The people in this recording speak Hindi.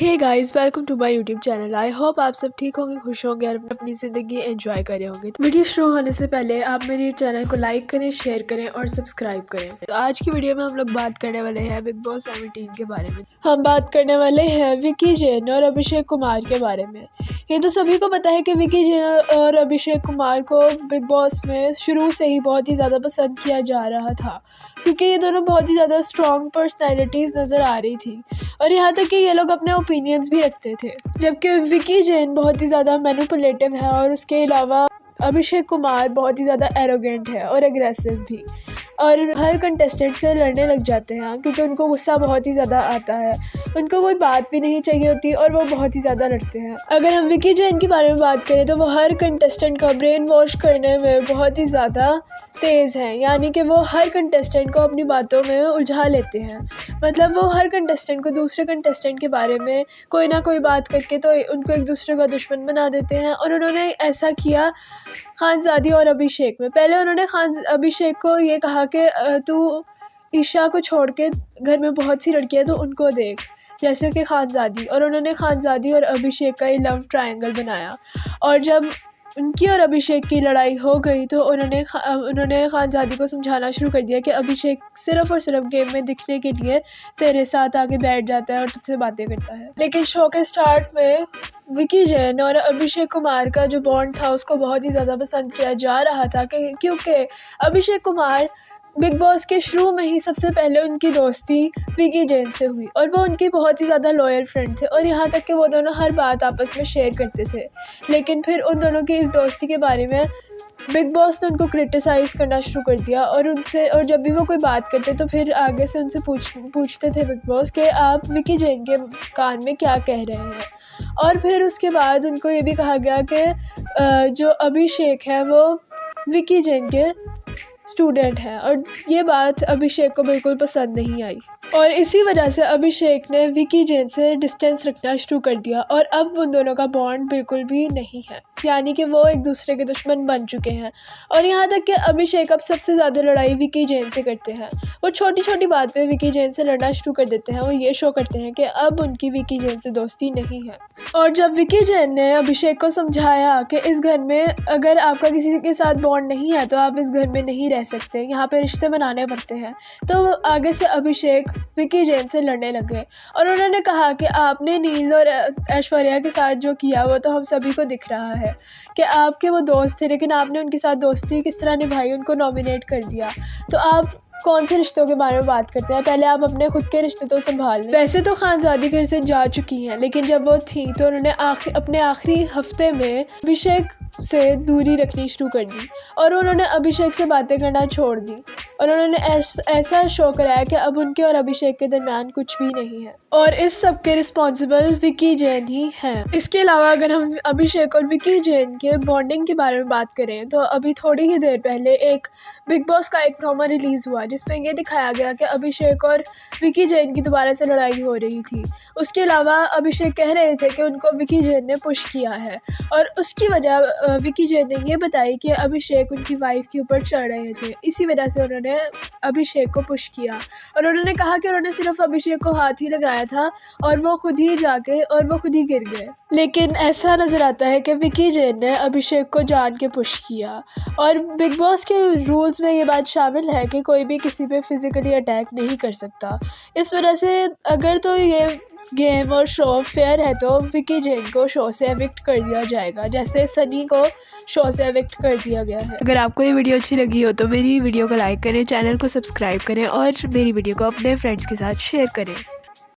Hey guys, welcome to my YouTube channel. I hope आप सब ठीक होंगे, खुश होंगे और अपनी ज़िंदगी एंजॉय कर रहे होंगे। तो वीडियो शुरू होने से पहले आप मेरे चैनल को लाइक करें, शेयर करें और सब्सक्राइब करें। तो आज की वीडियो में हम लोग बात करने वाले हैं बिग बॉस 17 के बारे में। हम बात करने वाले हैं विकी जैन और अभिषेक कुमार के बारे में। ये तो सभी को पता है कि विकी जैन और अभिषेक कुमार को बिग बॉस में शुरू से ही बहुत ही ज़्यादा पसंद किया जा रहा था, क्योंकि ये दोनों बहुत ही ज़्यादा स्ट्रॉन्ग पर्सनैलिटीज़ नज़र आ रही थी और यहाँ तक कि ये लोग अपने ओपिनियंस भी रखते थे। जबकि विकी जैन बहुत ही ज़्यादा मैनिपुलेटिव है और उसके अलावा अभिषेक कुमार बहुत ही ज़्यादा एरोगेंट है और एग्रेसिव भी, और हर कंटेस्टेंट से लड़ने लग जाते हैं क्योंकि उनको गुस्सा बहुत ही ज़्यादा आता है। उनको कोई बात भी नहीं चाहिए होती और वो बहुत ही ज़्यादा लड़ते हैं। अगर हम विकी जैन के बारे में बात करें तो वो हर कंटेस्टेंट का ब्रेन वॉश करने में बहुत ही ज़्यादा तेज़ हैं, यानी कि वो हर कंटेस्टेंट को अपनी बातों में उलझा लेते हैं। मतलब वो हर कंटेस्टेंट को दूसरे कंटेस्टेंट के बारे में कोई ना कोई बात करके तो उनको एक दूसरे का दुश्मन बना देते हैं। और उन्होंने ऐसा किया खानज़ादी और अभिषेक में। पहले उन्होंने अभिषेक को ये कहा कि तू ईशा को छोड़ के घर में बहुत सी लड़कियां तो उनको देख, जैसे कि खानज़ादी, और उन्होंने खानज़ादी और अभिषेक का ये लव ट्रायंगल बनाया। और जब उनकी और अभिषेक की लड़ाई हो गई तो उन्होंने खानज़ादी को समझाना शुरू कर दिया कि अभिषेक सिर्फ़ और सिर्फ गेम में दिखने के लिए तेरे साथ आके बैठ जाता है और तुझसे बातें करता है। लेकिन शो के स्टार्ट में विकी जैन और अभिषेक कुमार का जो बॉन्ड था उसको बहुत ही ज़्यादा पसंद किया जा रहा था, क्योंकि अभिषेक कुमार बिग बॉस के शुरू में ही सबसे पहले उनकी दोस्ती विकी जैन से हुई और वो उनकी बहुत ही ज़्यादा लॉयल फ्रेंड थे और यहाँ तक कि वो दोनों हर बात आपस में शेयर करते थे। लेकिन फिर उन दोनों की इस दोस्ती के बारे में बिग बॉस ने उनको क्रिटिसाइज़ करना शुरू कर दिया और जब भी वो कोई बात करते तो फिर आगे से उनसे पूछते थे बिग बॉस कि आप विकी जैन के कान में क्या कह रहे हैं। और फिर उसके बाद उनको ये भी कहा गया कि जो अभिषेक है वो विकी जैन के स्टूडेंट है, और ये बात अभिषेक को बिल्कुल पसंद नहीं आई और इसी वजह से अभिषेक ने विकी जैन से डिस्टेंस रखना शुरू कर दिया और अब उन दोनों का बॉन्ड बिल्कुल भी नहीं है, यानी कि वो एक दूसरे के दुश्मन बन चुके हैं। और यहाँ तक कि अभिषेक अब सबसे ज़्यादा लड़ाई विकी जैन से करते हैं। वो छोटी छोटी बात पे विकी जैन से लड़ना शुरू कर देते हैं। वो ये शो करते हैं कि अब उनकी विकी जैन से दोस्ती नहीं है। और जब विकी जैन ने अभिषेक को समझाया कि इस घर में अगर आपका किसी के साथ बॉन्ड नहीं है तो आप इस घर में नहीं रह सकते, यहाँ पे रिश्ते बनाने पड़ते हैं, तो आगे से अभिषेक विकी जैन से लड़ने लगे और उन्होंने कहा कि आपने नील और ऐश्वर्या के साथ जो किया वो तो हम सभी को दिख रहा है कि आपके वो दोस्त थे, लेकिन आपने उनके साथ दोस्ती किस तरह निभाई, उनको नॉमिनेट कर दिया। तो आप कौन से रिश्तों के बारे में बात करते हैं? पहले आप अपने खुद के रिश्ते तो संभाल लें। वैसे तो खानज़ादी घर से जा चुकी हैं, लेकिन जब वो थी तो उन्होंने अपने आखिरी हफ्ते में अभिषेक से दूरी रखनी शुरू कर दी और उन्होंने अभिषेक से बातें करना छोड़ दी और उन्होंने ऐसा शो कराया कि अब उनके और अभिषेक के दरमियान कुछ भी नहीं है और इस सब के रिस्पॉन्सिबल विकी जैन ही हैं। इसके अलावा अगर हम अभिषेक और विकी जैन के बॉन्डिंग के बारे में बात करें तो अभी थोड़ी ही देर पहले एक बिग बॉस का एक प्रोमो रिलीज़ हुआ जिसमें ये दिखाया गया कि अभिषेक और विकी जैन की दोबारा से लड़ाई हो रही थी। उसके अलावा अभिषेक कह रहे थे कि उनको विकी जैन ने पुश किया है और उसकी वजह विकी जैन ने ये बताई कि अभिषेक उनकी वाइफ के ऊपर चढ़ रहे थे, इसी वजह से उन्होंने अभिषेक को पुश किया। और उन्होंने कहा कि उन्होंने सिर्फ अभिषेक को हाथ ही लगाया था और वो खुद ही गिर गए। लेकिन ऐसा नज़र आता है कि विकी जैन ने अभिषेक को जान के पुश किया और बिग बॉस के रूल्स में ये बात शामिल है कि कोई भी किसी पे फिज़िकली अटैक नहीं कर सकता। इस वजह से अगर तो ये गेम और शो फेयर है तो विकी जैन को शो से एविक्ट कर दिया जाएगा, जैसे सनी को शो से एविक्ट कर दिया गया है। अगर आपको ये वीडियो अच्छी लगी हो तो मेरी वीडियो को लाइक करें, चैनल को सब्सक्राइब करें और मेरी वीडियो को अपने फ्रेंड्स के साथ शेयर करें।